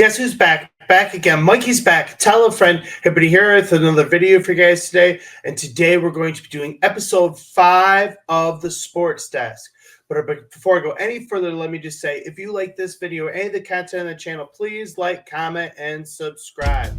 Guess who's back? Back again. Mikey's back. Tell a friend. Everybody here with another video for you guys today. And today we're going to be doing episode 5 of the Sports Desk. But before I go any further, let me just say, if you like this video or any of the content on the channel, please like, comment, and subscribe.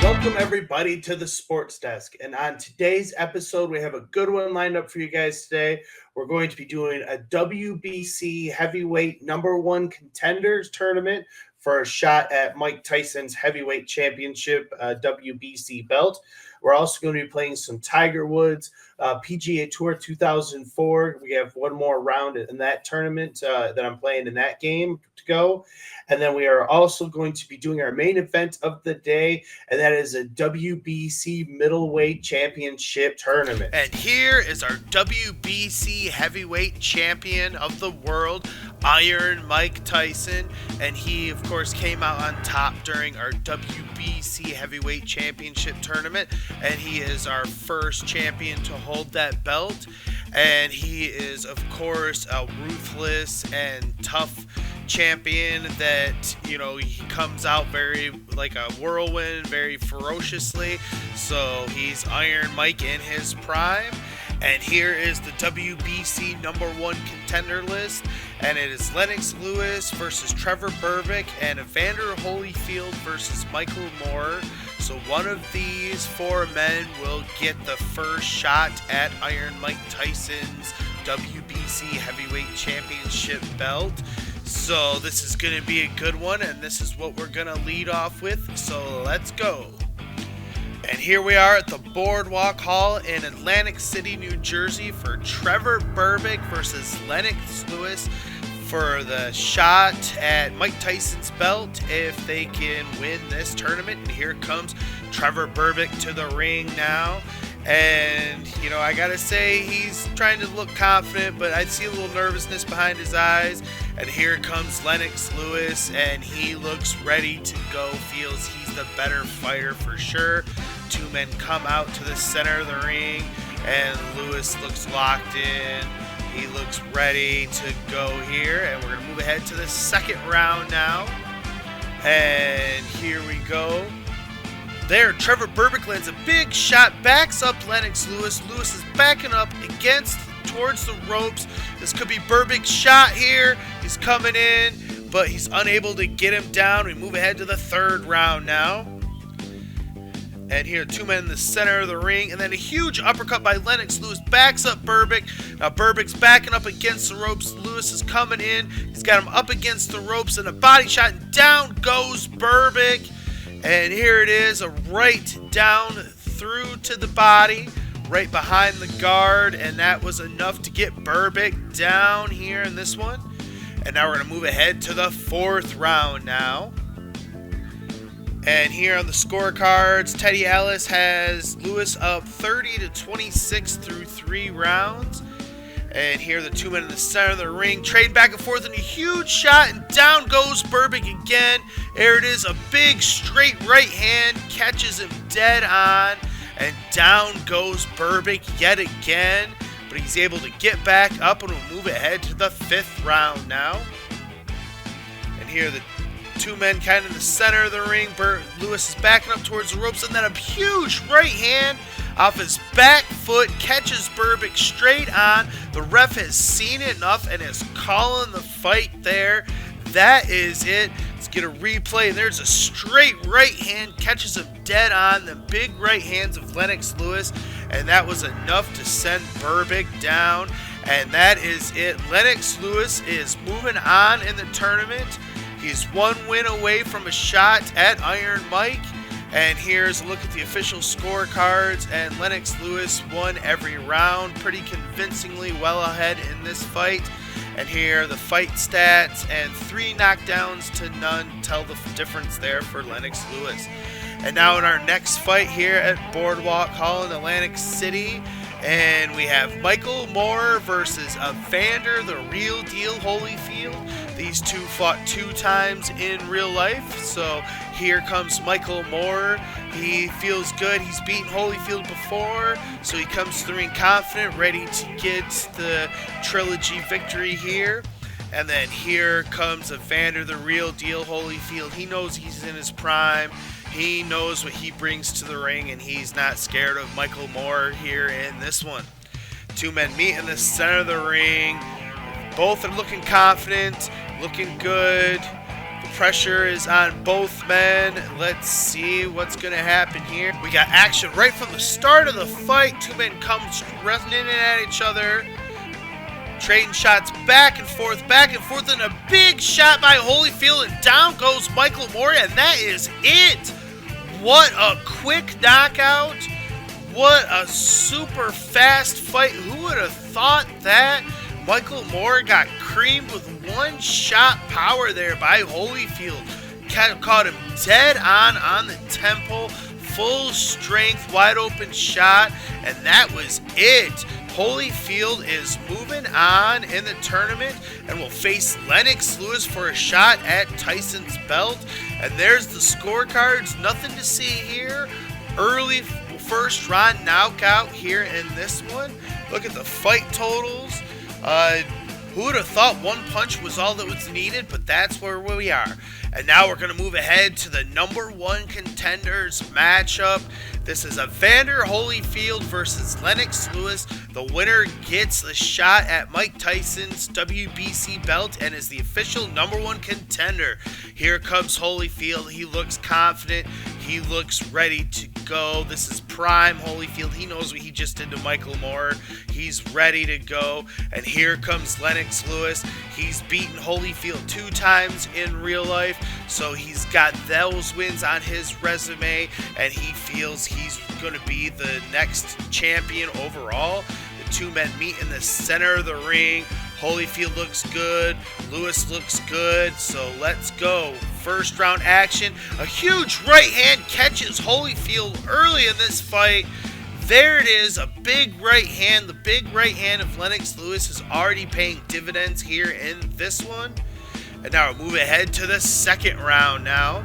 Welcome everybody to the Sports Desk, and on today's episode we have a good one lined up for you guys today. We're going to be doing a WBC Heavyweight #1 Contenders tournament for a shot at Mike Tyson's Heavyweight Championship WBC belt. We're also going to be playing some Tiger Woods PGA Tour 2004. We have one more round in that tournament that I'm playing in that game to go. And then we are also going to be doing our main event of the day, and that is a WBC Middleweight Championship tournament. And here is our WBC Heavyweight Champion of the world, Iron Mike Tyson. And he, of course, came out on top during our WBC Heavyweight Championship tournament. And he is our first champion to hold that belt. And he is, of course, a ruthless and tough champion that, you know, he comes out very like a whirlwind, very ferociously. So he's Iron Mike in his prime. And here is the WBC #1 contender list. And it is Lennox Lewis versus Trevor Berbick and Evander Holyfield versus Michael Moore. So one of these 4 men will get the first shot at Iron Mike Tyson's WBC Heavyweight Championship belt. So this is going to be a good one, and this is what we're going to lead off with. So let's go. And here we are at the Boardwalk Hall in Atlantic City, New Jersey for Trevor Berbick versus Lennox Lewis for the shot at Mike Tyson's belt if they can win this tournament. And here comes Trevor Berbick to the ring now. And, you know, I gotta say, he's trying to look confident, but I see a little nervousness behind his eyes. And here comes Lennox Lewis, and he looks ready to go, feels he's the better fighter for sure. 2 men come out to the center of the ring, and Lewis looks locked in. He looks ready to go here, and we're gonna move ahead to the second round now. And here we go. There, Trevor Berbick lands a big shot, backs up Lennox Lewis. Lewis is backing up towards the ropes. This could be Berbick's shot here. He's coming in, but he's unable to get him down. We move ahead to the third round now. And here, 2 men in the center of the ring. And then a huge uppercut by Lennox Lewis backs up Berbick. Now Berbick's backing up against the ropes. Lewis is coming in. He's got him up against the ropes and a body shot. And down goes Berbick. And here it is, a right down through to the body, right behind the guard, and that was enough to get Berbick down here in this one. And now we're going to move ahead to the 4th round now. And here on the scorecards, Teddy Atlas has Lewis up 30-26 through 3 rounds. And here the two men in the center of the ring trade back and forth in a huge shot, and down goes Burbick again. There it is, a big straight right hand catches him dead on, and down goes Burbick yet again. But he's able to get back up, and we'll move ahead to the 5th round now. And here the two men kind of in the center of the ring. Lewis is backing up towards the ropes, and then a huge right hand off his back foot catches Burbick straight on. The ref has seen it enough and is calling the fight there. That is it. Let's get a replay. There's a straight right hand catches him dead on. The big right hands of Lennox Lewis, and that was enough to send Burbick down. And that is it. Lennox Lewis is moving on in the tournament. He's 1 win away from a shot at Iron Mike. And here's a look at the official scorecards. And Lennox Lewis won every round pretty convincingly, well ahead in this fight. And here are the fight stats, and 3 knockdowns to none tell the difference there for Lennox Lewis. And now in our next fight here at Boardwalk Hall in Atlantic City, and we have Michael Moore versus Evander the Real Deal Holyfield. These two fought 2 times in real life. So here comes Michael Moore. He feels good. He's beaten Holyfield before, so he comes to the ring confident, ready to get the trilogy victory here. And then here comes Evander the Real Deal Holyfield. He knows he's in his prime. He knows what he brings to the ring, and he's not scared of Michael Moore here in this one. Two men meet in the center of the ring. Both are looking confident, looking good. The pressure is on both men. Let's see what's going to happen here. We got action right from the start of the fight. Two men come running in at each other, trading shots back and forth, and a big shot by Holyfield, and down goes Michael Moore, and that is it. What a quick knockout. What a super fast fight. Who would have thought that? Michael Moore got creamed with 1-shot power there by Holyfield. Caught him dead on the temple. Full strength, wide open shot, and that was it. Holyfield is moving on in the tournament and will face Lennox Lewis for a shot at Tyson's belt. And there's the scorecards. Nothing to see here. Early first round knockout here in this one. Look at the fight totals. Who would have thought 1 punch was all that was needed? But that's where we are. And now we're going to move ahead to the #1 contenders matchup. This is Evander Holyfield versus Lennox Lewis. The winner gets the shot at Mike Tyson's WBC belt and is the official #1 contender. Here comes Holyfield. He looks confident. He looks ready to go. This is prime Holyfield. He knows what he just did to Michael Moore. He's ready to go. And here comes Lennox Lewis. He's beaten Holyfield 2 times in real life, so he's got those wins on his resume, and he feels he's going to be the next champion overall. The two men meet in the center of the ring. Holyfield looks good. Lewis looks good. So let's go. First round action. A huge right hand catches Holyfield early in this fight. There it is, a big right hand. The big right hand of Lennox Lewis is already paying dividends here in this one. And now we'll move ahead to the second round now.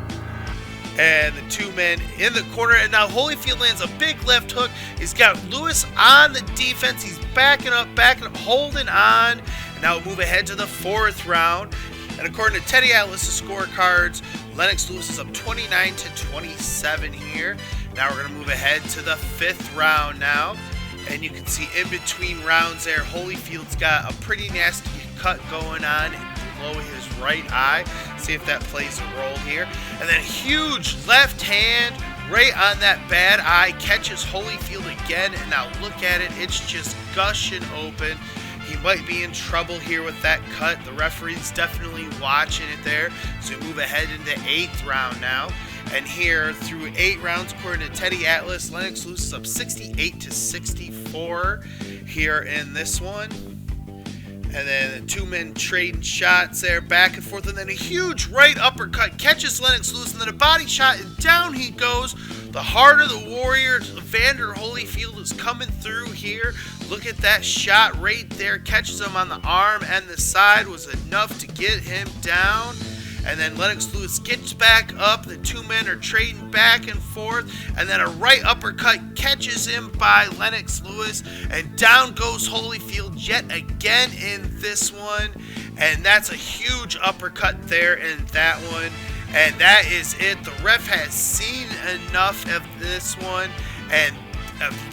And the two men in the corner. And now Holyfield lands a big left hook. He's got Lewis on the defense. He's backing up, holding on. And now we'll move ahead to the 4th round. And according to Teddy Atlas' scorecards, Lennox Lewis is up 29-27 here. Now we're going to move ahead to the 5th round now. And you can see in between rounds there, Holyfield's got a pretty nasty cut going on below his right eye. See if that plays a role here. And then a huge left hand right on that bad eye catches Holyfield again. And now look at it. It's just gushing open. He might be in trouble here with that cut. The referee's definitely watching it there. So we move ahead into 8th round now. And here, through 8 rounds, according to Teddy Atlas, Lennox Lewis is up 68-64 here in this one. And then the two men trading shots there, back and forth. And then a huge right uppercut catches Lennox Lewis, and then a body shot, and down he goes. The heart of the Warrior, Evander Holyfield, is coming through here. Look at that shot right there. Catches him on the arm and the side. Was enough to get him down. And then Lennox Lewis gets back up. The two men are trading back and forth. And then a right uppercut catches him by Lennox Lewis. And down goes Holyfield yet again in this one. And that's a huge uppercut there in that one. And that is it. The ref has seen enough of this one. And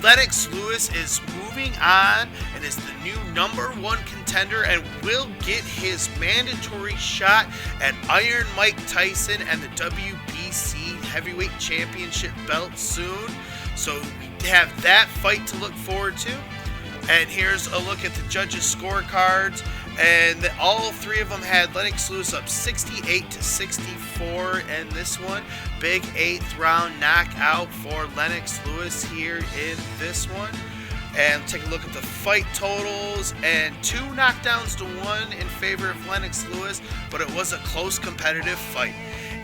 Lennox Lewis is moving on and is the new #1 contender and will get his mandatory shot at Iron Mike Tyson and the WBC Heavyweight Championship belt soon. So we have that fight to look forward to. And here's a look at the judges' scorecards. And all three of them had Lennox Lewis up 68-64 in this one. Big 8th round knockout for Lennox Lewis here in this one. And take a look at the fight totals. And 2 knockdowns to 1 in favor of Lennox Lewis. But it was a close competitive fight.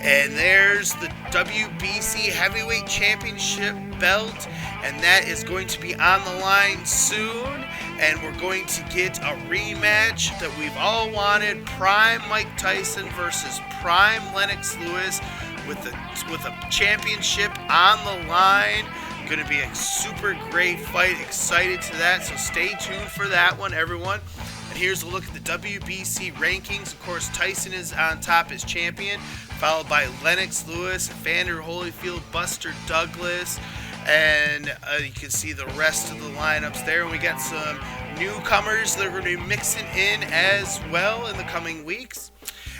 And there's the WBC Heavyweight Championship belt. And that is going to be on the line soon. And we're going to get a rematch that we've all wanted. Prime Mike Tyson versus Prime Lennox Lewis with a championship on the line. Going to be a super great fight. Excited to that. So stay tuned for that one, everyone. And here's a look at the WBC rankings. Of course, Tyson is on top as champion, followed by Lennox Lewis, Evander Holyfield, Buster Douglas. And you can see the rest of the lineups there. And we got some newcomers that are going to be mixing in as well in the coming weeks.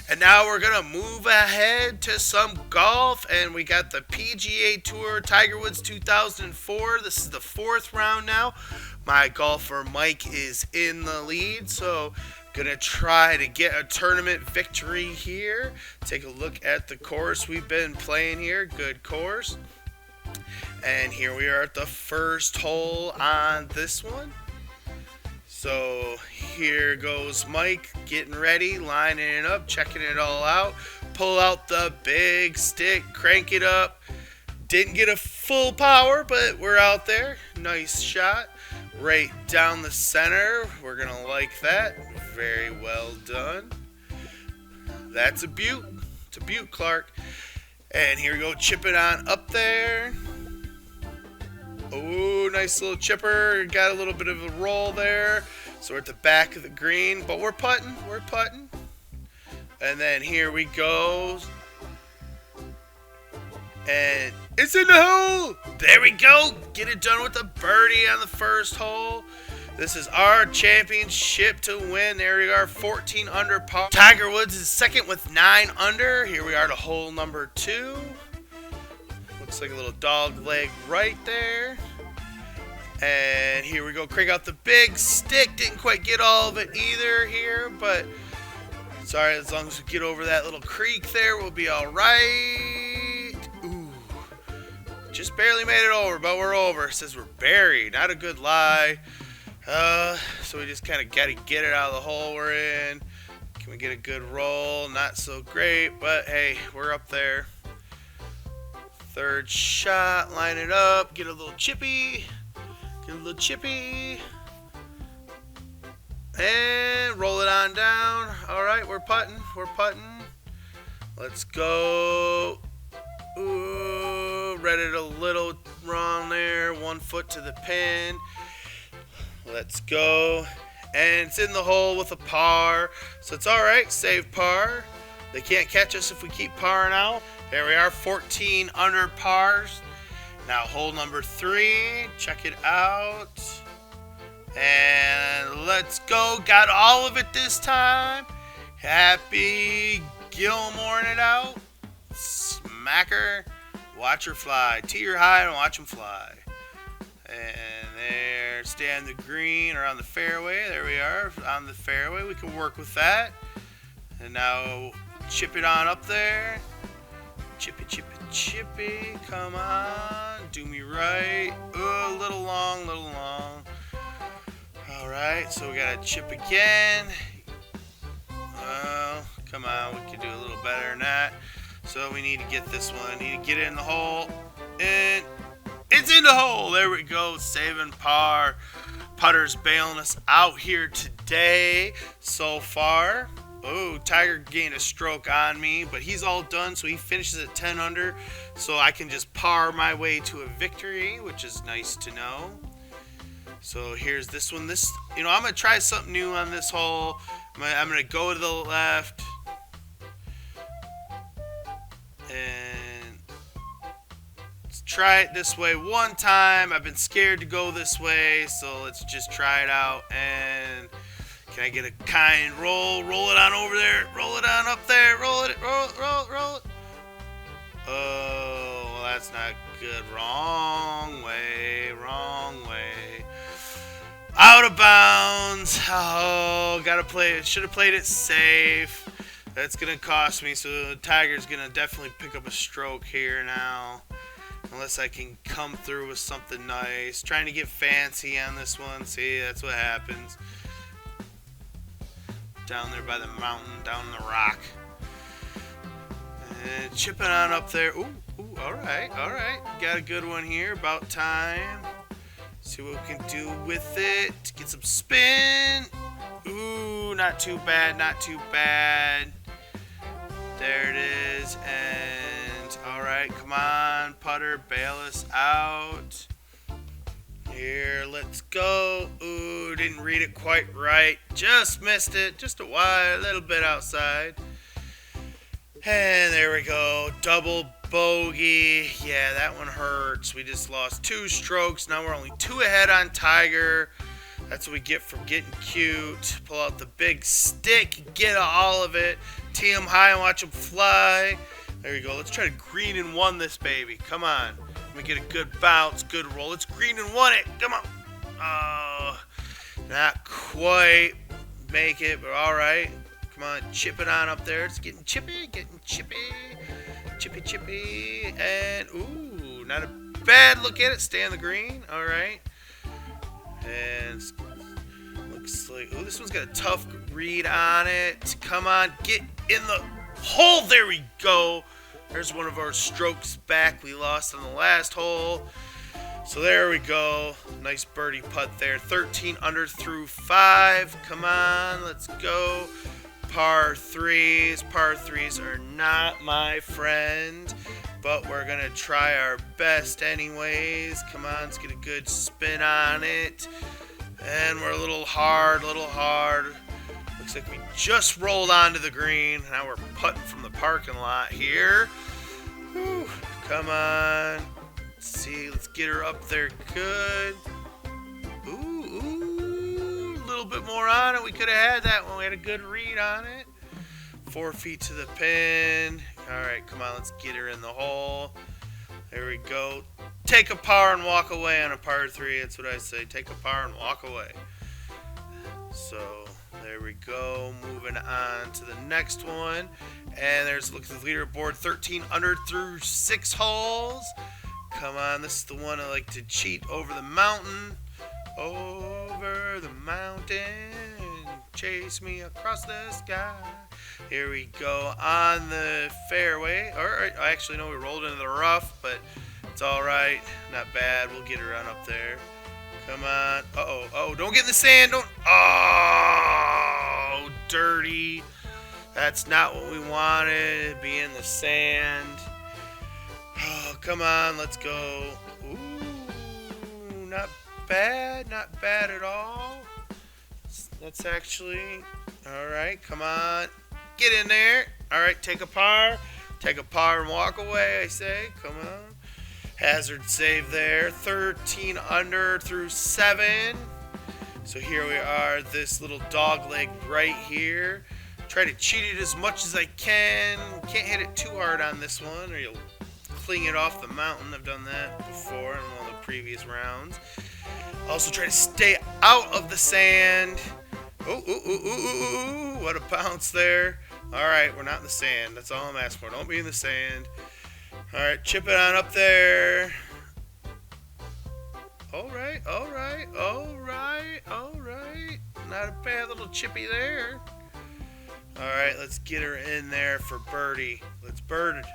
And now we're going to move ahead to some golf. And we got the PGA Tour Tiger Woods 2004. This is the 4th round now. My golfer Mike is in the lead. So going to try to get a tournament victory here. Take a look at the course we've been playing here. Good course. And here we are at the first hole on this one. So here goes Mike getting ready, lining it up, checking it all out. Pull out the big stick, crank it up. Didn't get a full power, but we're out there. Nice shot. Right down the center. We're going to like that. Very well done. That's a beaut. It's a beaut, Clark. And here we go, chipping on up there. Oh, nice little chipper. Got a little bit of a roll there. So we're at the back of the green, but we're putting. We're putting. And then here we go. And it's in the hole. There we go. Get it done with a birdie on the first hole. This is our championship to win. There we are, 14 under par. Tiger Woods is second with 9 under. Here we are to hole number 2. Looks like a little dog leg right there. And here we go. Crank out the big stick. Didn't quite get all of it either here, but it's all right. As long as we get over that little creek there, we'll be all right. Ooh. Just barely made it over, but we're over. It says we're buried. Not a good lie. So we just kind of got to get it out of the hole we're in. Can we get a good roll? Not so great, but hey, we're up there. Third shot, line it up, get a little chippy, and roll it on down. All right, we're putting. Let's go. Ooh, read it a little wrong there. 1 foot to the pin. Let's go. And it's in the hole with a par. So it's all right, save par. They can't catch us if we keep parring out. There we are, 14 under pars. Now hole number 3, check it out. And let's go, got all of it this time. Happy Gilmoreing it out. Smacker, watch her fly. Tee her high and watch them fly. And there, stay on the green or on the fairway. There we are, on the fairway. We can work with that. And now chip it on up there. Chippy, come on, do me right. Oh, a little long. All Alright, so we got to chip again. Well, come on, we can do a little better than that. So we need to get this one. I need to get it in the hole. And it's in the hole. There we go. Saving par. Putter's bailing us out here today so far. Oh, Tiger gained a stroke on me, but he's all done, so he finishes at 10 under. So I can just par my way to a victory, which is nice to know. So here's this one. I'm going to try something new on this hole. I'm going to go to the left. And let's try it this way one time. I've been scared to go this way, so let's just try it out. And can I get a kind roll? Roll it on over there. Roll it on up there. Roll it. Roll it. Oh, well, that's not good. Wrong way. Wrong way. Out of bounds. Oh, gotta play it. Should have played it safe. That's gonna cost me. So Tiger's gonna definitely pick up a stroke here now, unless I can come through with something nice. Trying to get fancy on this one. See, that's what happens. Down there by the mountain, down the rock. And chipping on up there. Ooh, all right. Got a good one here. About time. See what we can do with it. Get some spin. Ooh, not too bad. There it is. And all right, come on, putter, bail us out. Here, let's go. Ooh, didn't read it quite right. Just missed it. Just a little bit outside. And there we go. Double bogey. Yeah, that one hurts. We just lost 2 strokes. Now we're only 2 ahead on Tiger. That's what we get for getting cute. Pull out the big stick. Get all of it. Tee him high and watch him fly. There you go. Let's try to green and 1 this baby. Come on. Let me get a good bounce. Good roll. Let's green and 1 it. Come on. Oh, not quite make it, but all right. Come on, chip it on up there. It's getting chippy. Chippy. And, ooh, not a bad look at it. Stay on the green. All right. And looks like, ooh, this one's got a tough read on it. Come on, get in the hole. There we go. There's one of our strokes back we lost on the last hole. So there we go. Nice birdie putt there. 13 under through 5. Come on, let's go. Par 3s. Par 3s are not my friend, but we're going to try our best anyways. Come on, let's get a good spin on it. And we're a little hard. Looks like we just rolled onto the green. Now we're putting from the parking lot here. Whew, come on. Let's see, let's get her up there good. Ooh, a little bit more on it. We could have had that one. We had a good read on it. 4 feet to the pin. All right, come on, let's get her in the hole. There we go. Take a par and walk away on a par 3. That's what I say. Take a par and walk away. So there we go. Moving on to the next one. And there's, look at the leaderboard. 13 under through 6 holes. Come on, this is the one I like to cheat. Over the mountain. Over the mountain. Chase me across the sky. Here we go on the fairway. All right, I actually know we rolled into the rough, but it's all right. Not bad. We'll get her on up there. Come on. Oh, don't get in the sand. Don't. Oh, dirty. That's not what we wanted. Be in the sand. Oh, come on. Let's go. Ooh, not bad at all. That's actually all right. Come on, get in there. All right, take a par and walk away. I say, come on. Hazard save there. 13 under through 7. So here we are. This little dog leg right here. Try to cheat it as much as I can. Can't hit it too hard on this one, or you'll cling it off the mountain. I've done that before in one of the previous rounds. Also try to stay out of the sand. Ooh, what a bounce there. All right, we're not in the sand. That's all I'm asking for. Don't be in the sand. All right, chip it on up there. All right. Not a bad little chippy there. All right, let's get her in there for birdie. Let's bird it.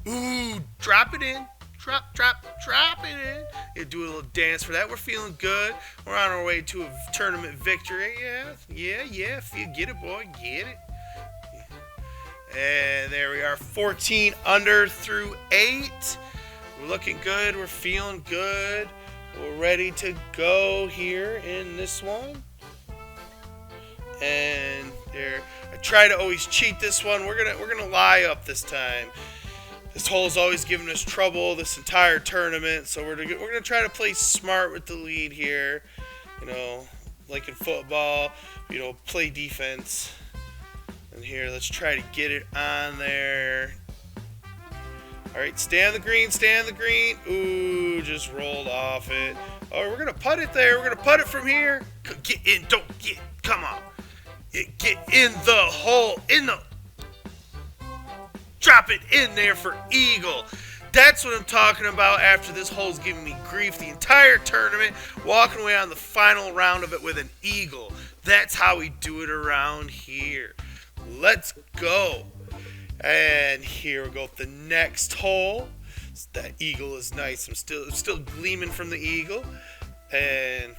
Ooh, drop it in. Drop it in. You do a little dance for that. We're feeling good. We're on our way to a tournament victory. Yeah. If you get it, boy, get it. And there we are, 14 under through 8. We're looking good. We're feeling good. We're ready to go here in this one. And there, I try to always cheat this one. We're gonna lie up this time. This hole's always given us trouble this entire tournament, so we're gonna try to play smart with the lead here. You know, like in football, you know, play defense. And here, let's try to get it on there. All right, stay on the green. Ooh, just rolled off it. Oh, we're gonna putt it there. We're gonna putt it from here. Get in, come on. Get in the hole, drop it in there for eagle. That's what I'm talking about after this hole's giving me grief the entire tournament, walking away on the final round of it with an eagle. That's how we do it around here. Let's go. And here we go with the next hole. That eagle is nice. I'm still gleaming from the eagle. And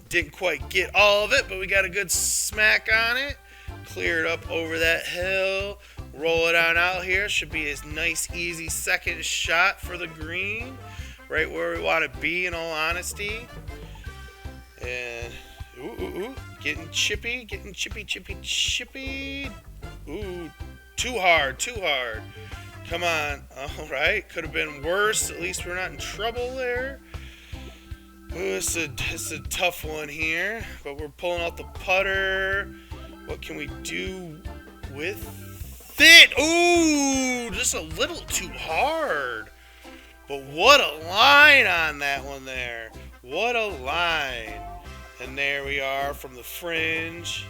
didn't quite get all of it, but we got a good smack on it. Clear it up over that hill. Roll it on out here. Should be a nice, easy second shot for the green. Right where we want to be, in all honesty. And, ooh. Getting chippy. Ooh, too hard. Come on. All right. Could have been worse. At least we're not in trouble there. Ooh, it's a tough one here. But we're pulling out the putter. What can we do with it? Ooh, just a little too hard. But what a line on that one there. What a line. And there we are from the fringe.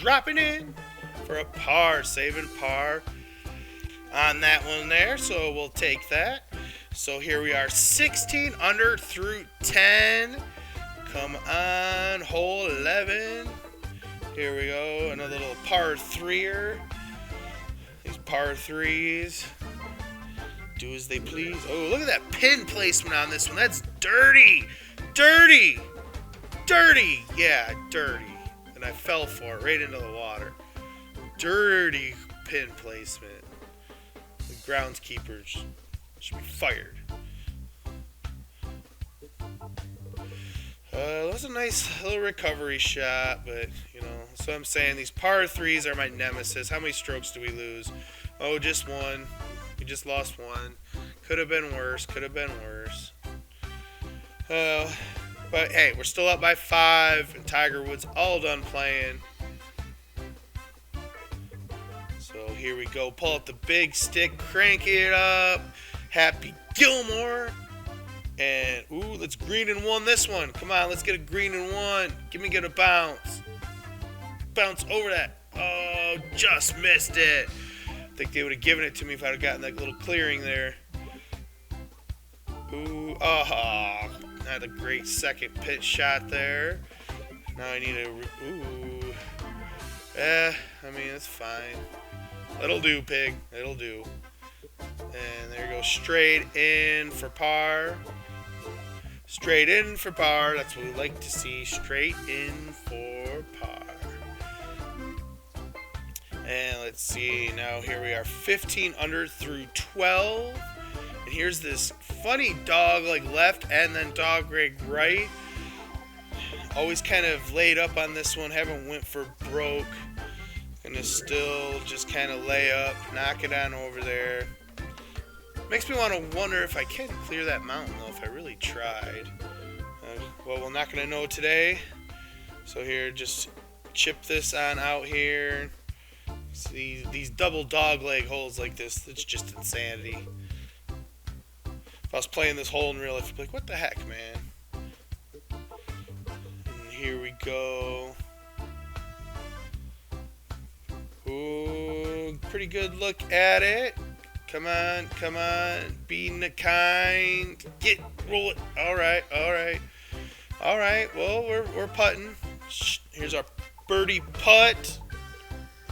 Dropping in for a par. Saving par on that one there. So we'll take that. So here we are, 16 under through 10. Come on, hole 11. Here we go, another little par 3er. These par 3s. Do as they please. Oh, look at that pin placement on this one. That's dirty. Yeah, dirty. And I fell for it right into the water. Dirty pin placement. The groundskeepers should be fired. That was a nice little recovery shot, but, you know, so I'm saying these par 3s are my nemesis. How many strokes do we lose? Oh, just one. We just lost one. Could have been worse. But, hey, we're still up by 5, and Tiger Woods all done playing. So here we go. Pull up the big stick, crank it up. Happy Gilmore. And, ooh, let's green and 1 this one. Come on, let's get a green and 1. Get a bounce. Bounce over that. Oh, just missed it. I think they would have given it to me if I'd have gotten that little clearing there. Ooh, not a great second pitch shot there. Now I need a, ooh. I mean, it's fine. It'll do, pig. It'll do. And there you go, straight in for par. Straight in for par. That's what we like to see. Straight in for par. And let's see. Now here we are, 15 under through 12. And here's this funny dog leg left and then dog leg right. Always kind of laid up on this one. Haven't went for broke. Gonna still just kind of lay up, knock it on over there. Makes me want to wonder if I can clear that mountain, though, if I really tried. Well, we're not going to know today. So here, just chip this on out here. See, these double dog leg holes like this, it's just insanity. If I was playing this hole in real life, I'd be like, what the heck, man? And here we go. Ooh, pretty good look at it. Come on, come on. Being the kind. Roll it. All right. Well, we're putting. Here's our birdie putt.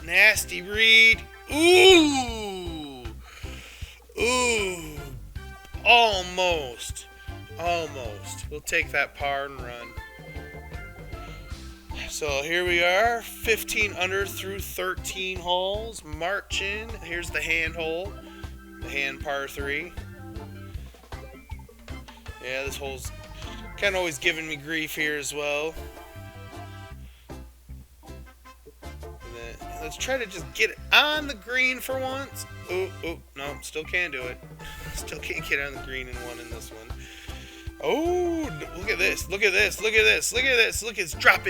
Nasty read. Ooh. Almost. We'll take that par and run. So here we are, 15 under through 13 holes, marching. Here's the hand hole, the hand par 3. Yeah, this hole's kind of always giving me grief here as well. Let's try to just get it on the green for once. No, still can't do it. Still can't get on the green and one in this one. Oh, look at this. Look at it's drop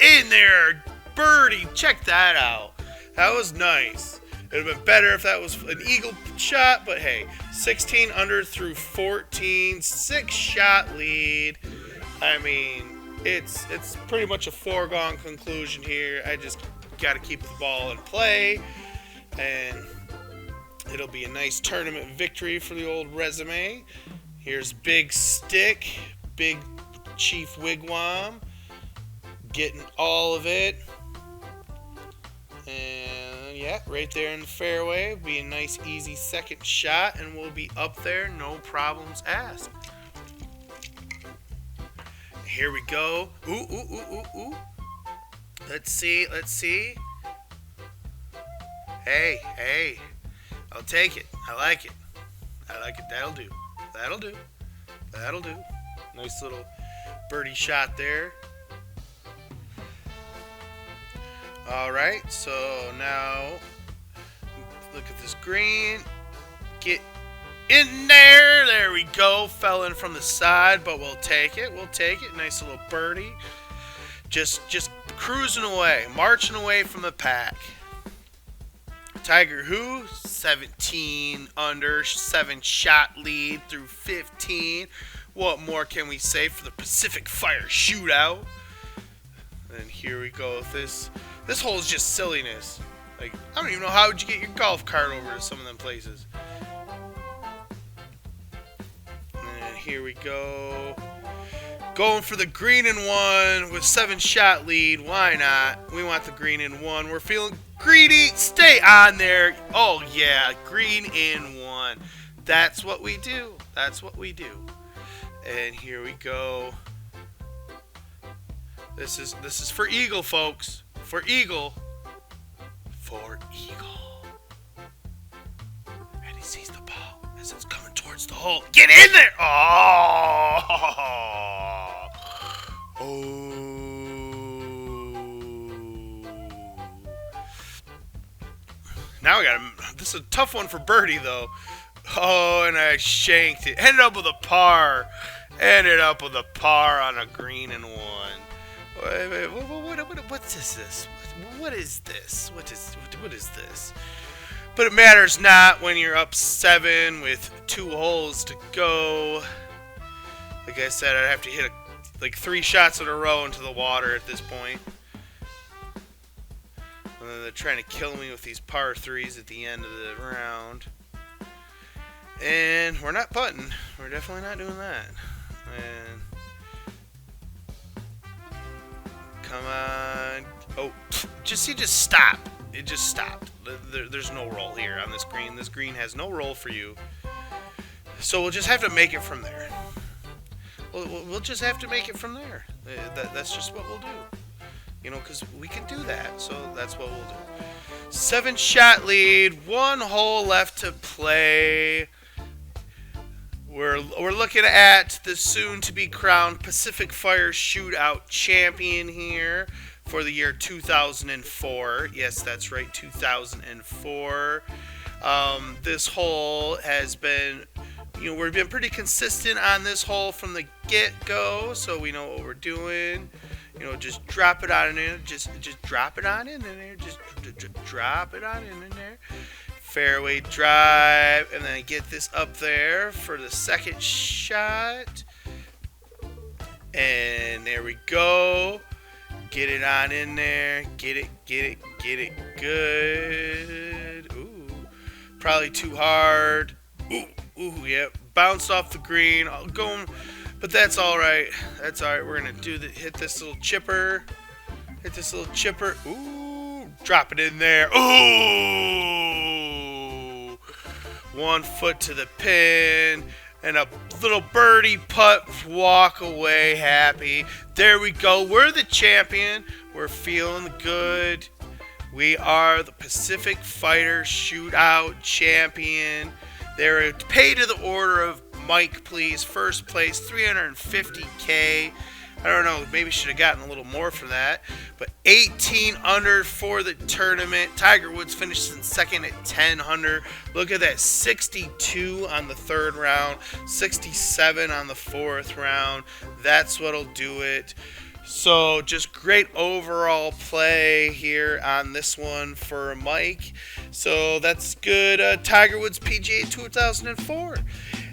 in there. Birdie, check that out. That was nice. It would have been better if that was an eagle shot, but hey, 16 under through 14, 6-shot lead. I mean, it's pretty much a foregone conclusion here. I just got to keep the ball in play, and it'll be a nice tournament victory for the old resume. Here's Big Stick, Big Chief Wigwam, getting all of it. And yeah, right there in the fairway. Be a nice, easy second shot, and we'll be up there, no problems asked. Here we go. Ooh. Let's see. Hey. I'll take it. I like it. That'll do. Nice little birdie shot there. All right, so now look at this green. Get in there. There we go. Fell in from the side, but we'll take it. Nice little birdie. Just cruising away, marching away from the pack. Tiger who? 17 under, 7-shot lead through 15. What more can we say for the Pacific Fire Shootout? And here we go with this. This hole is just silliness. Like, I don't even know how would you get your golf cart over to some of them places. And here we go. Going for the green and one with 7-shot lead. Why not? We want the green and one. We're feeling greedy. Stay on there. Oh yeah, green in one. That's what we do. And here we go. This is for eagle, folks. For eagle. And he sees the ball as it's coming towards the hole. Get in there! Now we got him. This is a tough one for birdie, though. Oh, and I shanked it. Ended up with a par on a green and one. What's this? What is this? What is this? But it matters not when you're up 7 with 2 holes to go. Like I said, I'd have to hit like 3 shots in a row into the water at this point. And then they're trying to kill me with these par 3s at the end of the round. And we're not putting. We're definitely not doing that. And come on. Oh, you just stop. It just stopped. There's no roll here on this green. This green has no roll for you. So we'll just have to make it from there. We'll just have to make it from there. That's just what we'll do. You know, because we can do that. So that's what we'll do. 7-shot lead. 1 hole left to play. We're looking at the soon-to-be crowned Pacific Fire Shootout champion here for the year 2004. Yes, that's right, 2004. This hole has been, we've been pretty consistent on this hole from the get-go, so we know what we're doing. Just drop it on in there. Just drop it on in there. Just drop it on in there. Fairway drive, and then I get this up there for the second shot. And there we go. Get it on in there. Get it good. Ooh. Probably too hard. Ooh, yeah. Bounced off the green. But that's all right. That's all right. We're gonna hit this little chipper. Hit this little chipper. Ooh, drop it in there. Ooh, 1 foot to the pin. And a little birdie putt, walk away happy. There we go. We're the champion. We're feeling good. We are the Pacific Fighter Shootout champion. They're paid to the order of Mike, please. First place, $350K. I don't know, maybe should have gotten a little more for that. But 18 under for the tournament. Tiger Woods finished in second at 10 under. Look at that, 62 on the third round, 67 on the fourth round. That's what'll do it. So just great overall play here on this one for Mike. So that's good. Tiger Woods PGA 2004.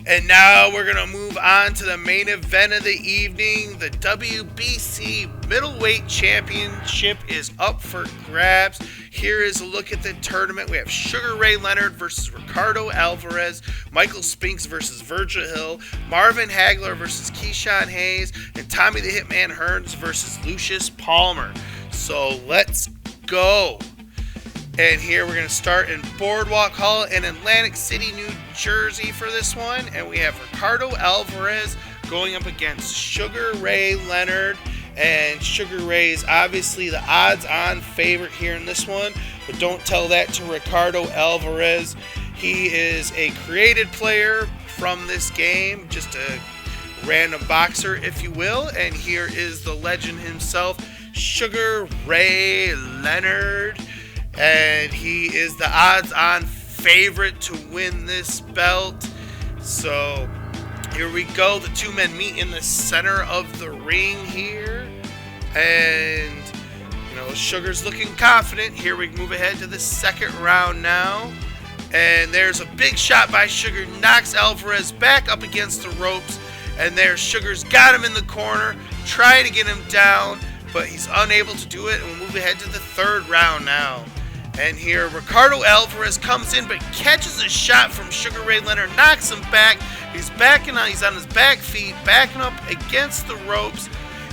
And now we're going to move on to the main event of the evening. The WBC Middleweight Championship is up for grabs. Here is a look at the tournament. We have Sugar Ray Leonard versus Ricardo Alvarez, Michael Spinks versus Virgil Hill, Marvin Hagler versus Keyshawn Hayes, and Tommy the Hitman Hearns versus Lucius Palmer. So let's go. And here we're going to start in Boardwalk Hall in Atlantic City, New Jersey for this one. And we have Ricardo Alvarez going up against Sugar Ray Leonard. And Sugar Ray is obviously the odds-on favorite here in this one. But don't tell that to Ricardo Alvarez. He is a created player from this game. Just a random boxer, if you will. And here is the legend himself, Sugar Ray Leonard. And he is the odds-on favorite to win this belt. So here we go. The two men meet in the center of the ring here. And, Sugar's looking confident. Here we move ahead to the second round now. And there's a big shot by Sugar. Knocks Alvarez back up against the ropes. And there's Sugar's got him in the corner. Trying to get him down. But he's unable to do it. And we'll move ahead to the third round now. And here, Ricardo Alvarez comes in, but catches a shot from Sugar Ray Leonard, knocks him back. He's on his back feet, backing up against the ropes.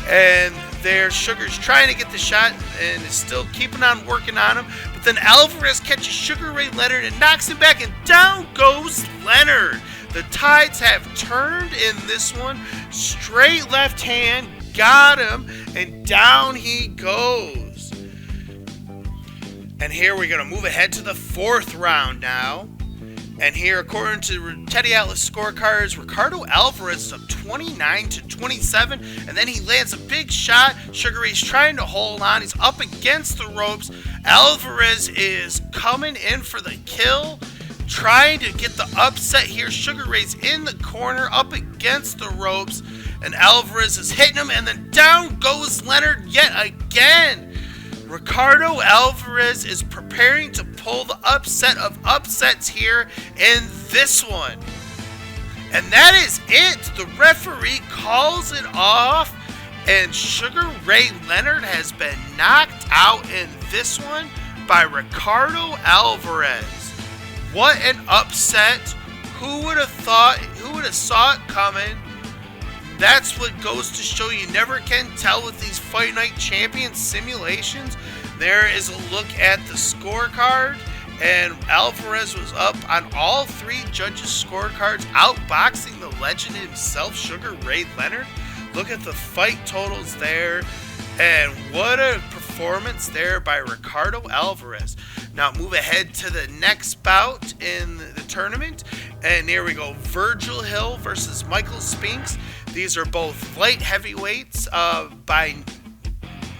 And there, Sugar's trying to get the shot and is still keeping on working on him. But then Alvarez catches Sugar Ray Leonard and knocks him back, and down goes Leonard. The tides have turned in this one. Straight left hand, got him, and down he goes. And here we're going to move ahead to the fourth round now. And here, according to Teddy Atlas scorecards, Ricardo Alvarez is up 29-27. And then he lands a big shot. Sugar Ray's trying to hold on. He's up against the ropes. Alvarez is coming in for the kill, trying to get the upset here. Sugar Ray's in the corner, up against the ropes. And Alvarez is hitting him. And then down goes Leonard yet again. Ricardo Alvarez is preparing to pull the upset of upsets here in this one. And that is it. The referee calls it off. And Sugar Ray Leonard has been knocked out in this one by Ricardo Alvarez. What an upset. Who would have thought? Who would have saw it coming? That's what goes to show you never can tell with these Fight Night Champions simulations. There is a look at the scorecard, and Alvarez was up on all three judges' scorecards, outboxing the legend himself, Sugar Ray Leonard. Look at the fight totals there, and what a performance there by Ricardo Alvarez. Now move ahead to the next bout in the tournament, and here we go. Virgil Hill versus Michael Spinks. These are both light heavyweights by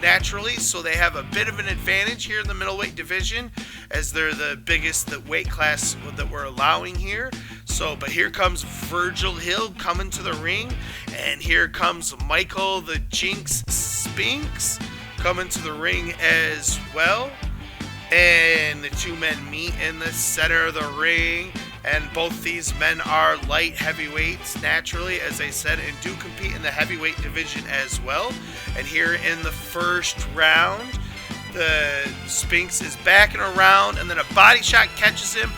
naturally, so they have a bit of an advantage here in the middleweight division, as they're the biggest weight class that we're allowing here. So, but here comes Virgil Hill coming to the ring, and here comes Michael the Jinx Spinks coming to the ring as well. And the two men meet in the center of the ring. And both these men are light heavyweights, naturally, as I said, and do compete in the heavyweight division as well. And here in the first round, the Spinks is backing around, and then a body shot catches him,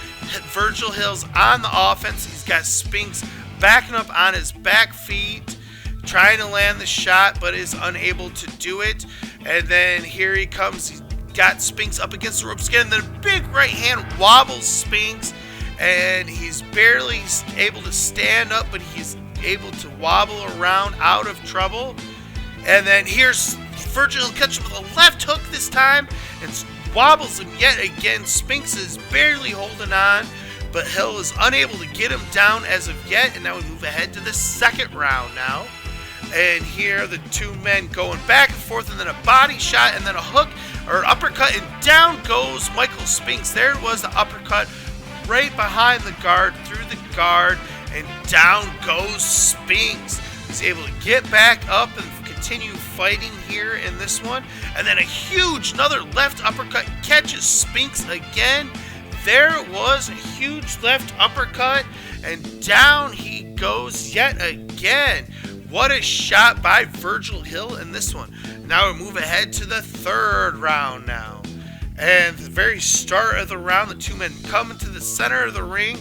Virgil Hill's on the offense. He's got Spinks backing up on his back feet, trying to land the shot, but is unable to do it. And then here he comes. He's got Spinks up against the ropes again. And then a big right hand wobbles Spinks, and he's barely able to stand up, but he's able to wobble around out of trouble. And then here's Virgil Hill catches him with a left hook this time and wobbles him yet again. Spinks is barely holding on, but Hill is unable to get him down as of yet. And now we move ahead to the second round now. And here the two men going back and forth, and then a body shot, and then a hook or uppercut, and down goes Michael Spinks. There it was, the uppercut right behind the guard, through the guard, and down goes Spinks. He's able to get back up and continue fighting here in this one. And then a huge, another left uppercut catches Spinks again. There it was, a huge left uppercut, and down he goes yet again. What a shot by Virgil Hill in this one. Now we move ahead to the third round now. And at the very start of the round, the two men come into the center of the ring,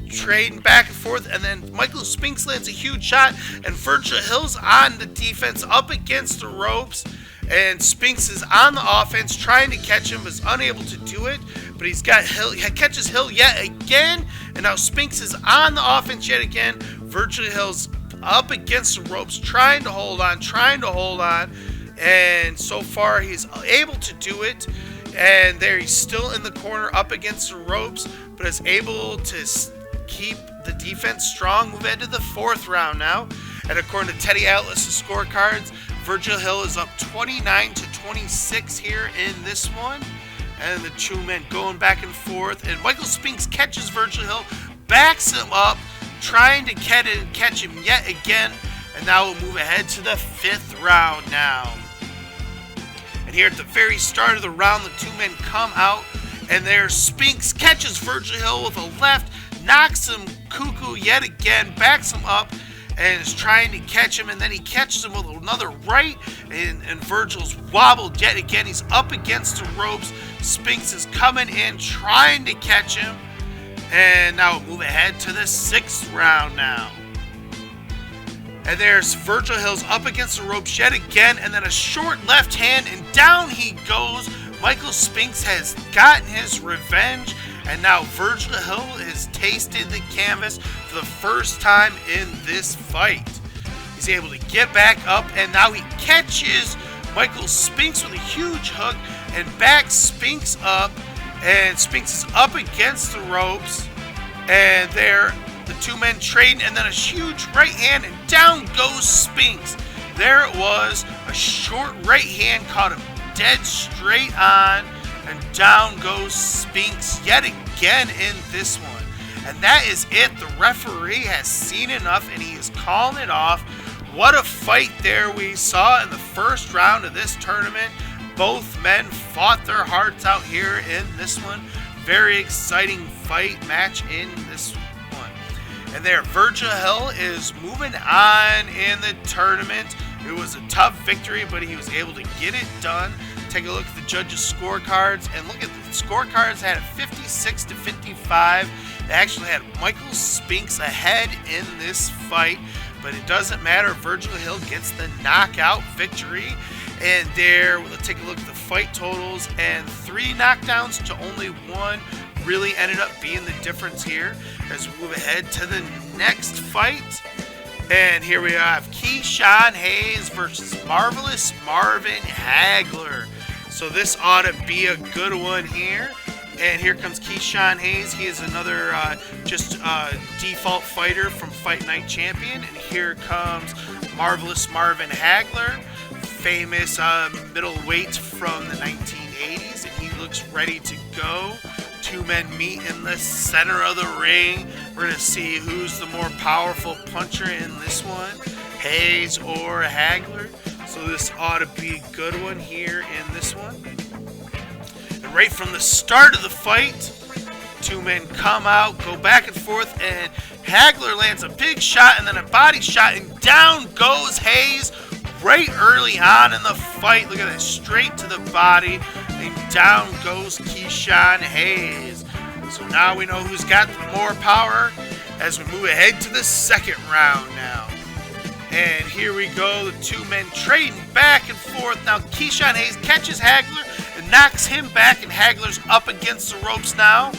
trading back and forth, and then Michael Spinks lands a huge shot, and Virgil Hill's on the defense up against the ropes, and Spinks is on the offense trying to catch him, is unable to do it, but he's got Hill, he catches Hill yet again, and now Spinks is on the offense yet again. Virgil Hill's up against the ropes trying to hold on, and so far he's able to do it. And there he's still in the corner up against the ropes, but is able to keep the defense strong. Move ahead to the fourth round now. And according to Teddy Atlas's scorecards, Virgil Hill is up 29-26 here in this one. And the two men going back and forth. And Michael Spinks catches Virgil Hill, backs him up, trying to catch him yet again. And now we'll move ahead to the fifth round now. And here at the very start of the round, the two men come out, and there Spinks catches Virgil Hill with a left, knocks him cuckoo yet again, backs him up, and is trying to catch him, and then he catches him with another right, and Virgil's wobbled yet again. He's up against the ropes. Spinks is coming in, trying to catch him, and now we'll move ahead to the sixth round now. And there's Virgil Hill's up against the ropes yet again, and then a short left hand, and down he goes. Michael Spinks has gotten his revenge, and now Virgil Hill has tasted the canvas for the first time in this fight. He's able to get back up, and now he catches Michael Spinks with a huge hook and backs Spinks up, and Spinks is up against the ropes, and there the two men trading, and then a huge right hand, and down goes Spinks. There it was, a short right hand caught him dead straight on, and down goes Spinks yet again in this one. And that is it. The referee has seen enough, and he is calling it off. What a fight there we saw in the first round of this tournament. Both men fought their hearts out here in this one. Very exciting fight match in this one. And there, Virgil Hill is moving on in the tournament. It was a tough victory, but he was able to get it done. Take a look at the judges' scorecards, and look at the scorecards had a 56-55. They actually had Michael Spinks ahead in this fight, but it doesn't matter. Virgil Hill gets the knockout victory. And there, let's take a look at the fight totals, and 3 knockdowns to only 1 really ended up being the difference here as we move ahead to the next fight. And here we have Keyshawn Hayes versus Marvelous Marvin Hagler. So this ought to be a good one here. And here comes Keyshawn Hayes. He is another default fighter from Fight Night Champion. And here comes Marvelous Marvin Hagler, famous middleweight from the 1980s. And he looks ready to go. Two men meet in the center of the ring. We're going to see who's the more powerful puncher in this one, Hayes or Hagler. So this ought to be a good one here in this one. And right from the start of the fight, two men come out, go back and forth, and Hagler lands a big shot and then a body shot, and down goes Hayes right early on in the fight. Look at that, straight to the body, and down goes Keyshawn Hayes. So now we know who's got more power as we move ahead to the second round now. And here we go, the two men trading back and forth. Now Keyshawn Hayes catches Hagler and knocks him back, and Hagler's up against the ropes now.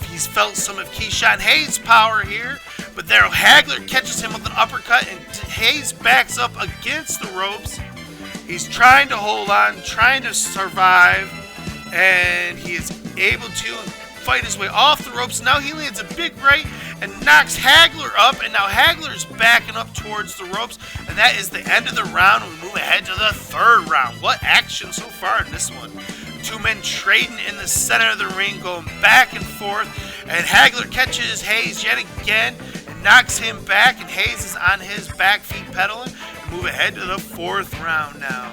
He's felt some of Keyshawn Hayes' power here, but there Hagler catches him with an uppercut, and Hayes backs up against the ropes. He's trying to hold on, trying to survive, and he is able to fight his way off the ropes. Now he lands a big right and knocks Hagler up, and now Hagler's backing up towards the ropes, and that is the end of the round. We move ahead to the third round. What action so far in this one? Two men trading in the center of the ring, going back and forth, and Hagler catches Hayes yet again and knocks him back, and Hayes is on his back feet pedaling. We move ahead to the fourth round now.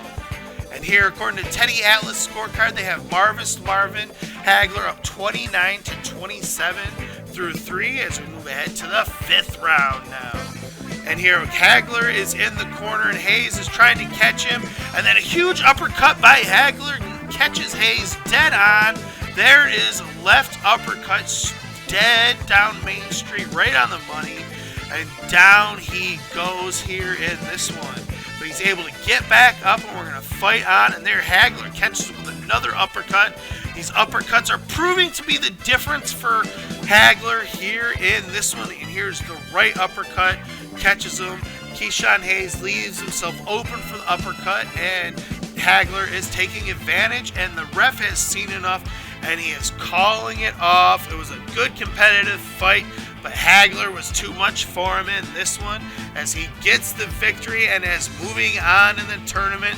And here, according to Teddy Atlas scorecard, they have Marvin Hagler up 29-27 through 3 as we move ahead to the fifth round now. And here, Hagler is in the corner, and Hayes is trying to catch him, and then a huge uppercut by Hagler catches Hayes dead on. There is a left uppercut dead down Main Street, right on the money, and down he goes here in this one. But he's able to get back up, and we're going to fight on. And there Hagler catches him with another uppercut. These uppercuts are proving to be the difference for Hagler here in this one. And here's the right uppercut, catches him. Keyshawn Hayes leaves himself open for the uppercut, and Hagler is taking advantage, and the ref has seen enough, and he is calling it off. It was a good competitive fight, but Hagler was too much for him in this one as he gets the victory and is moving on in the tournament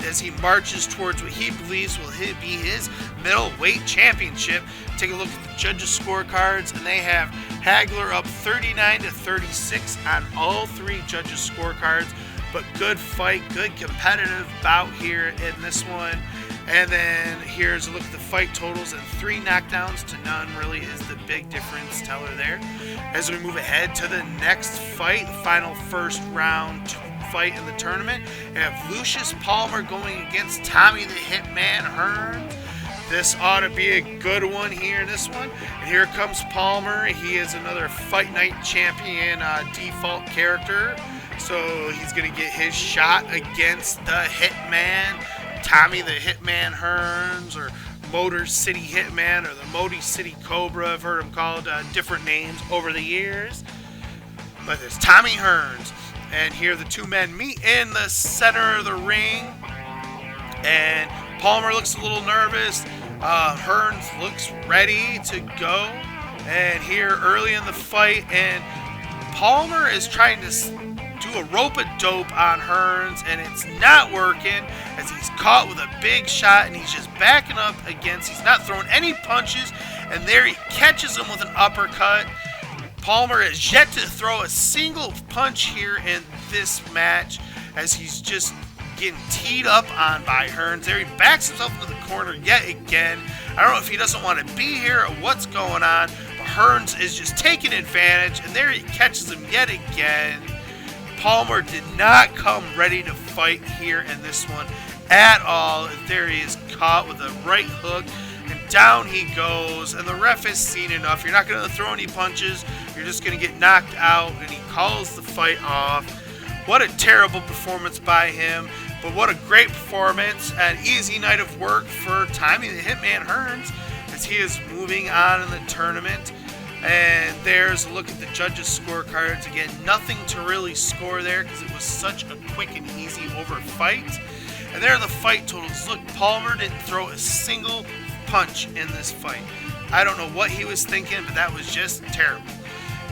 as he marches towards what he believes will be his middleweight championship. Take a look at the judges' scorecards, and they have Hagler up 39-36 on all three judges' scorecards. But good fight, good competitive bout here in this one. And then here's a look at the fight totals, and 3 knockdowns to none really is the big difference teller there. As we move ahead to the next fight, the final first round fight in the tournament, we have Lucius Palmer going against Tommy the Hitman Hearns. This ought to be a good one here in this one. And here comes Palmer. He is another Fight Night champion default character. So he's going to get his shot against the Hitman, Tommy the Hitman Hearns, or Motor City Hitman, or the Modi City Cobra. I've heard him called different names over the years. But it's Tommy Hearns. And here the two men meet in the center of the ring. And Palmer looks a little nervous. Hearns looks ready to go. And here early in the fight, and Palmer is trying to do a rope-a-dope on Hearns, and it's not working as he's caught with a big shot, and he's just backing up against. He's not throwing any punches, and there he catches him with an uppercut. Palmer has yet to throw a single punch here in this match as he's just getting teed up on by Hearns. There he backs himself into the corner yet again. I don't know if he doesn't want to be here or what's going on, but Hearns is just taking advantage, and there he catches him yet again. Palmer did not come ready to fight here in this one at all. There he is caught with a right hook, and down he goes, and the ref has seen enough. You're not going to throw any punches. You're just going to get knocked out, and he calls the fight off. What a terrible performance by him, but what a great performance. An easy night of work for Tommy the Hitman Hearns as he is moving on in the tournament. And there's a look at the judges' scorecards. Again, nothing to really score there because it was such a quick and easy over fight. And there are the fight totals. Look, Palmer didn't throw a single punch in this fight. I don't know what he was thinking, but that was just terrible.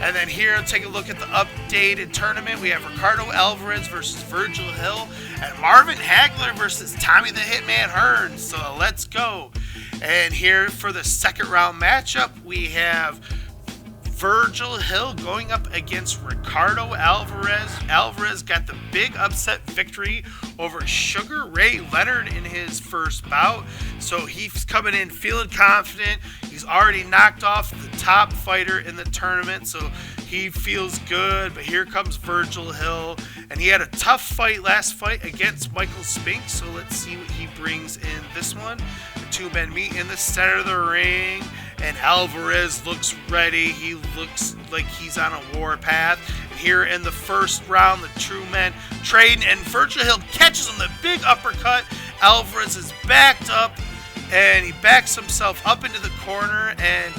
And then here, take a look at the updated tournament. We have Ricardo Alvarez versus Virgil Hill, and Marvin Hagler versus Tommy the Hitman Hearns. So let's go. And here for the second round matchup, we have Virgil Hill going up against Ricardo Alvarez. Alvarez got the big upset victory over Sugar Ray Leonard in his first bout. So he's coming in feeling confident. He's already knocked off the top fighter in the tournament, so he feels good. But here comes Virgil Hill, and he had a tough fight last fight against Michael Spinks. So let's see what he brings in this one. The two men meet in the center of the ring. and Alvarez looks ready. He looks like he's on a warpath. Here in the first round, the two men trading, and Virgil Hill catches him the big uppercut. Alvarez is backed up, and he backs himself up into the corner, and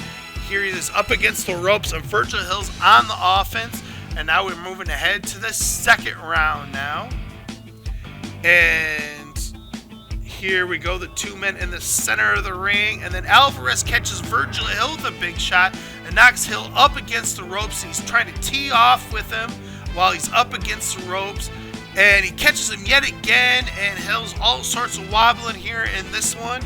here he is up against the ropes, and Virgil Hill's on the offense. And now we're moving ahead to the second round now. And here we go, the two men in the center of the ring. And then Alvarez catches Virgil Hill with a big shot and knocks Hill up against the ropes. He's trying to tee off with him while he's up against the ropes. And he catches him yet again. And Hill's all sorts of wobbling here in this one,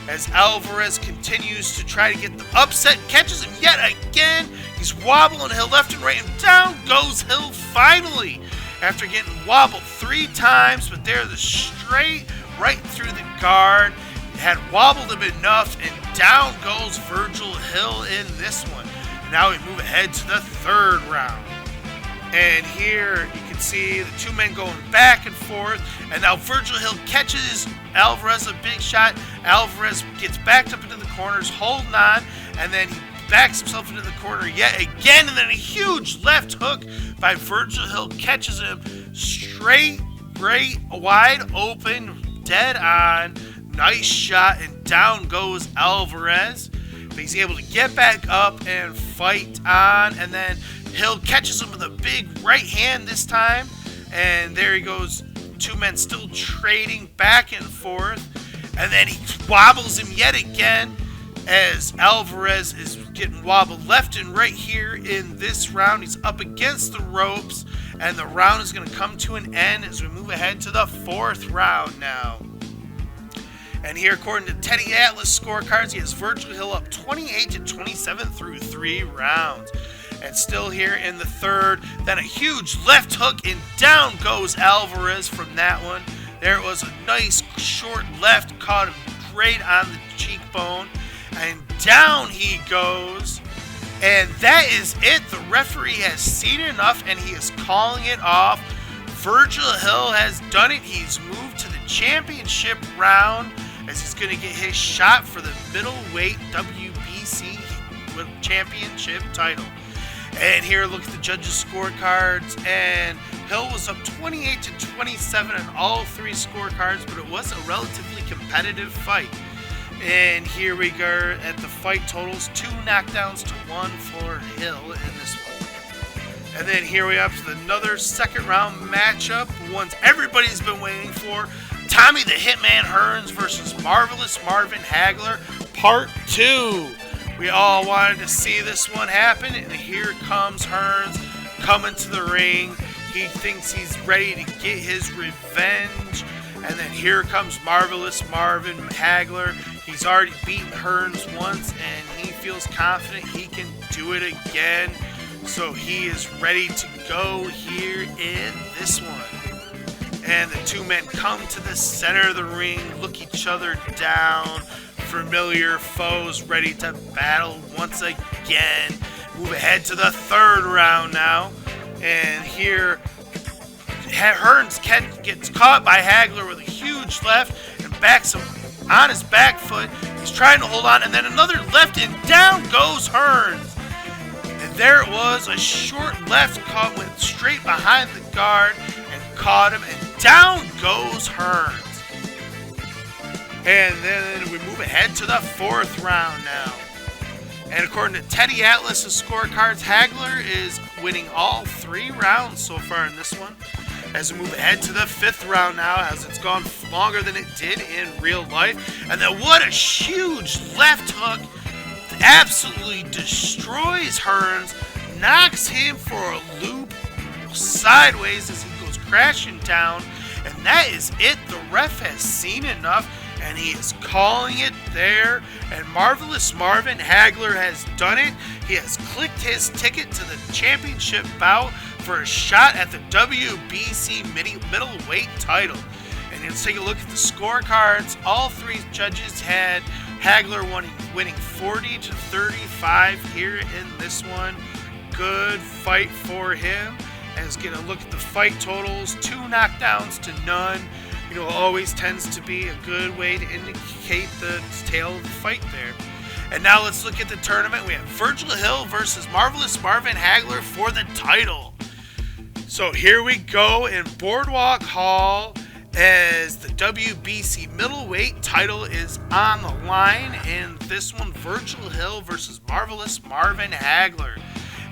as Alvarez continues to try to get the upset, catches him yet again. He's wobbling Hill left and right, and down goes Hill finally. After getting wobbled 3 times, but there the straight right through the guard. Had wobbled him enough, and down goes Virgil Hill in this one. Now we move ahead to the third round. And here you can see the two men going back and forth. And now Virgil Hill catches Alvarez a big shot. Alvarez gets backed up into the corners, holding on. And then he backs himself into the corner yet again. And then a huge left hook by Virgil Hill catches him straight, right, wide open, dead on. Nice shot. And down goes Alvarez. But he's able to get back up and fight on. And then Hill catches him with a big right hand this time. And there he goes. Two men still trading back and forth. And then he wobbles him yet again, as Alvarez is getting wobbled left and right here in this round. He's up against the ropes. And the round is going to come to an end as we move ahead to the fourth round now. And here, according to Teddy Atlas scorecards, he has Virgil Hill up 28-27 through 3 rounds. And still here in the third, then a huge left hook, and down goes Alvarez from that one. There it was, a nice short left, caught him great on the cheekbone, and down he goes. And that is it. The referee has seen enough, and he is calling it off. Virgil Hill has done it. He's moved to the championship round, as he's going to get his shot for the middleweight WBC Championship title. And here, look at the judges' scorecards, and Hill was up 28-27 on all 3 scorecards, but it was a relatively competitive fight. And here we go at the fight totals, 2 knockdowns to 1 for Hill in this one. And then here we have another second round matchup, ones everybody's been waiting for. Tommy the Hitman Hearns versus Marvelous Marvin Hagler, Part 2. We all wanted to see this one happen, and here comes Hearns coming to the ring. He thinks he's ready to get his revenge. And then here comes Marvelous Marvin Hagler. He's already beaten Hearns once, and he feels confident he can do it again. So he is ready to go here in this one. And the two men come to the center of the ring, look each other down. Familiar foes ready to battle once again. Move ahead to the third round now. And here, Hearns gets caught by Hagler with a huge left and backs him on his back foot. He's trying to hold on, and then another left, and down goes Hearns. And there it was, a short left caught, went straight behind the guard and caught him, and down goes Hearns. And then we move ahead to the fourth round now. And according to Teddy Atlas' scorecards, Hagler is winning all 3 rounds so far in this one. As we move ahead to the 5th round now, as it's gone longer than it did in real life. And then what a huge left hook. Absolutely destroys Hearns. Knocks him for a loop sideways as he goes crashing down. And that is it. The ref has seen enough, and he is calling it there. And Marvelous Marvin Hagler has done it. He has clicked his ticket to the championship bout for a shot at the WBC Middleweight title. And let's take a look at the scorecards. All 3 judges had Hagler winning 40-35 here in this one. Good fight for him. And let's get a look at the fight totals. 2 knockdowns to none. Always tends to be a good way to indicate the tail of the fight there. And now let's look at the tournament. We have Virgil Hill versus Marvelous Marvin Hagler for the title. So here we go in Boardwalk Hall as the WBC Middleweight title is on the line. And this one, Virgil Hill versus Marvelous Marvin Hagler.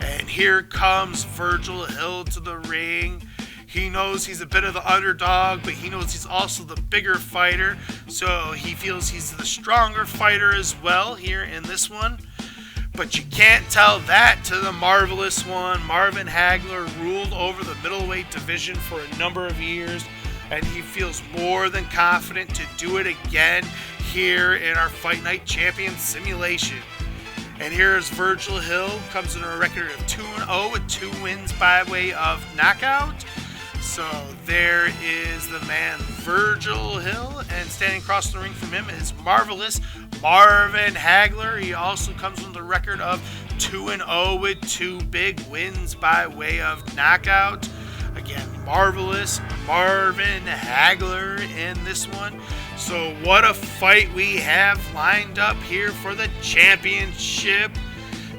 And here comes Virgil Hill to the ring. He knows he's a bit of the underdog, but he knows he's also the bigger fighter. So he feels he's the stronger fighter as well here in this one. But you can't tell that to the marvelous one. Marvin Hagler ruled over the middleweight division for a number of years, and he feels more than confident to do it again here in our Fight Night Champion simulation. And here's Virgil Hill, comes in a record of 2-0 with 2 wins by way of knockout. So there is the man Virgil Hill, and standing across the ring from him is Marvelous Marvin Hagler. He also comes with a record of 2-0 with 2 big wins by way of knockout. Again, Marvelous Marvin Hagler in this one. So what a fight we have lined up here for the championship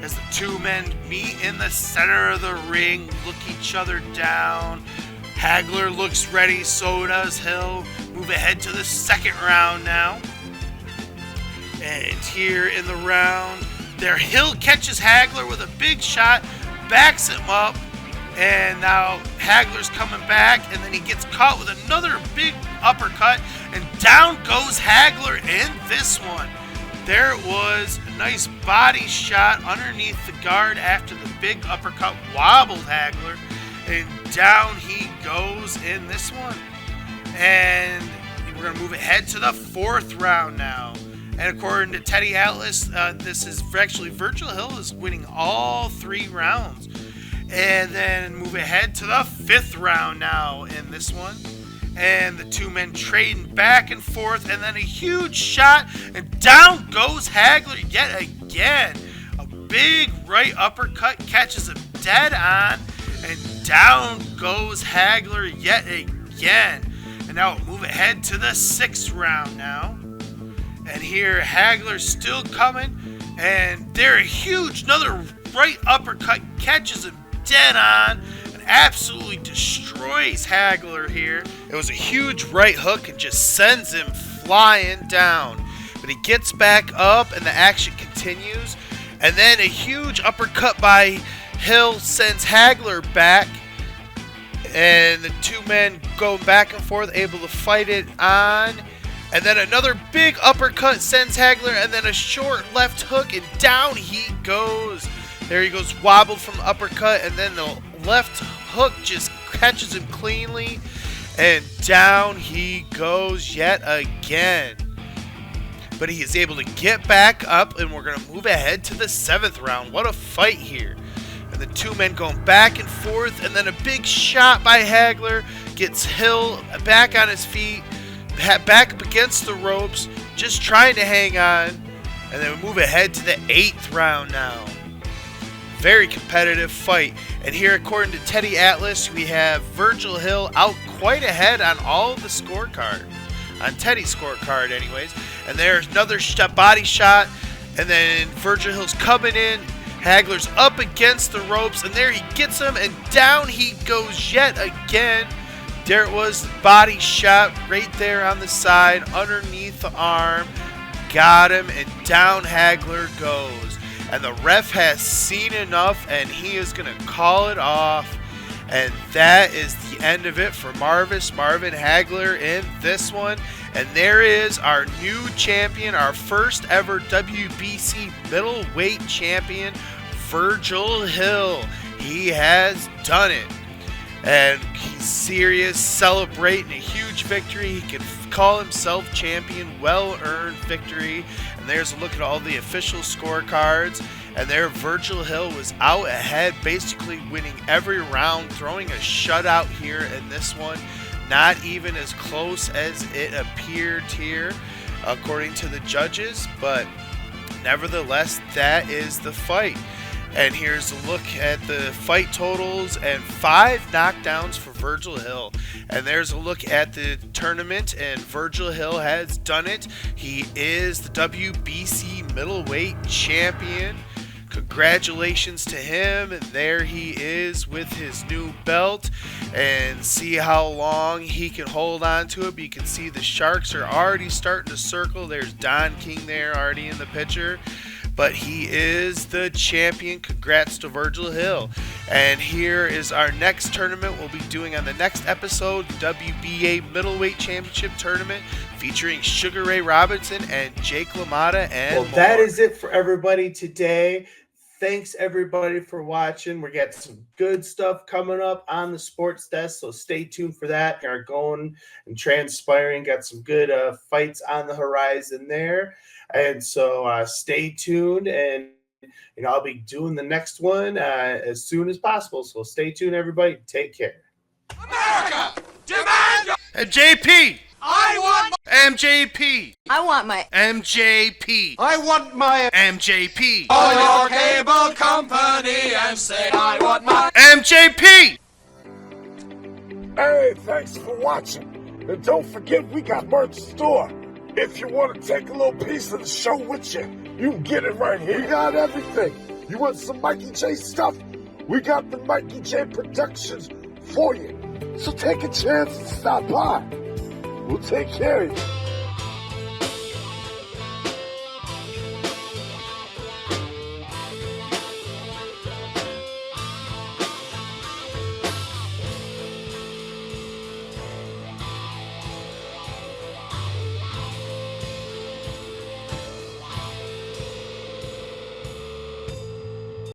as the 2 men meet in the center of the ring, look each other down. Hagler looks ready, so does Hill. Move ahead to the second round now. And here in the round, there Hill catches Hagler with a big shot, backs him up, and now Hagler's coming back, and then he gets caught with another big uppercut, and down goes Hagler in this one. There it was, a nice body shot underneath the guard after the big uppercut wobbled Hagler, and down he goes in this one. And we're going to move ahead to the 4th round now. And according to Teddy Atlas, this is actually Virgil Hill is winning all 3 rounds. And then move ahead to the 5th round now in this one. And the 2 men trading back and forth. And then a huge shot. And down goes Hagler yet again. A big right uppercut catches him dead on. And down goes Hagler yet again. And now we'll move ahead to the 6th round now. And here Hagler's still coming. And there a huge another right uppercut catches him dead on. And absolutely destroys Hagler here. It was a huge right hook and just sends him flying down. But he gets back up and the action continues. And then a huge uppercut by Hill sends Hagler back, and the 2 men go back and forth, able to fight it on. And then another big uppercut sends Hagler, and then a short left hook, and down he goes. There he goes, wobbled from the uppercut, and then the left hook just catches him cleanly, and down he goes yet again. But he is able to get back up, and we're going to move ahead to the 7th round. What a fight here. The 2 men going back and forth, and then a big shot by Hagler gets Hill back on his feet, back up against the ropes, just trying to hang on. And then we move ahead to the 8th round now. Very competitive fight. And here, according to Teddy Atlas, we have Virgil Hill out quite ahead on all of the scorecard. On Teddy's scorecard, anyways. And there's another body shot, and then Virgil Hill's coming in. Hagler's up against the ropes, and there he gets him, and down he goes yet again. There it was, the body shot right there on the side, underneath the arm. Got him, and down Hagler goes. And the ref has seen enough, and he is going to call it off. And that is the end of it for Marvelous Marvin Hagler in this one. And there is our new champion, our first ever WBC Middleweight Champion, Virgil Hill. He has done it. And he's serious, celebrating a huge victory. He can call himself champion, well-earned victory. And there's a look at all the official scorecards. And there Virgil Hill was out ahead, basically winning every round, throwing a shutout here in this one. Not even as close as it appeared here, according to the judges, but nevertheless, that is the fight. And here's a look at the fight totals and 5 knockdowns for Virgil Hill. And there's a look at the tournament, and Virgil Hill has done it. He is the WBC Middleweight Champion. Congratulations to him, and there he is with his new belt, and see how long he can hold on to it. But you can see the Sharks are already starting to circle. There's Don King there already in the picture, but he is the champion. Congrats to Virgil Hill. And here is our next tournament we'll be doing on the next episode, WBA Middleweight Championship Tournament, featuring Sugar Ray Robinson and Jake LaMotta and more. That is it for everybody today. Thanks everybody for watching. We got some good stuff coming up on the sports desk, so stay tuned for that. Are going and transpiring. Got some good fights on the horizon there, and so stay tuned. And I'll be doing the next one as soon as possible. So stay tuned, everybody. Take care. America, demand JP. I want MJP. I want my MJP. I want my MJP. Call your cable company and say I want my MJP. Hey, thanks for watching. And don't forget, we got merch store. If you want to take a little piece of the show with you, you can get it right here. We got everything. You want some Mikey J stuff? We got the Mikey J Productions for you. So take a chance and stop by. We'll take care of you.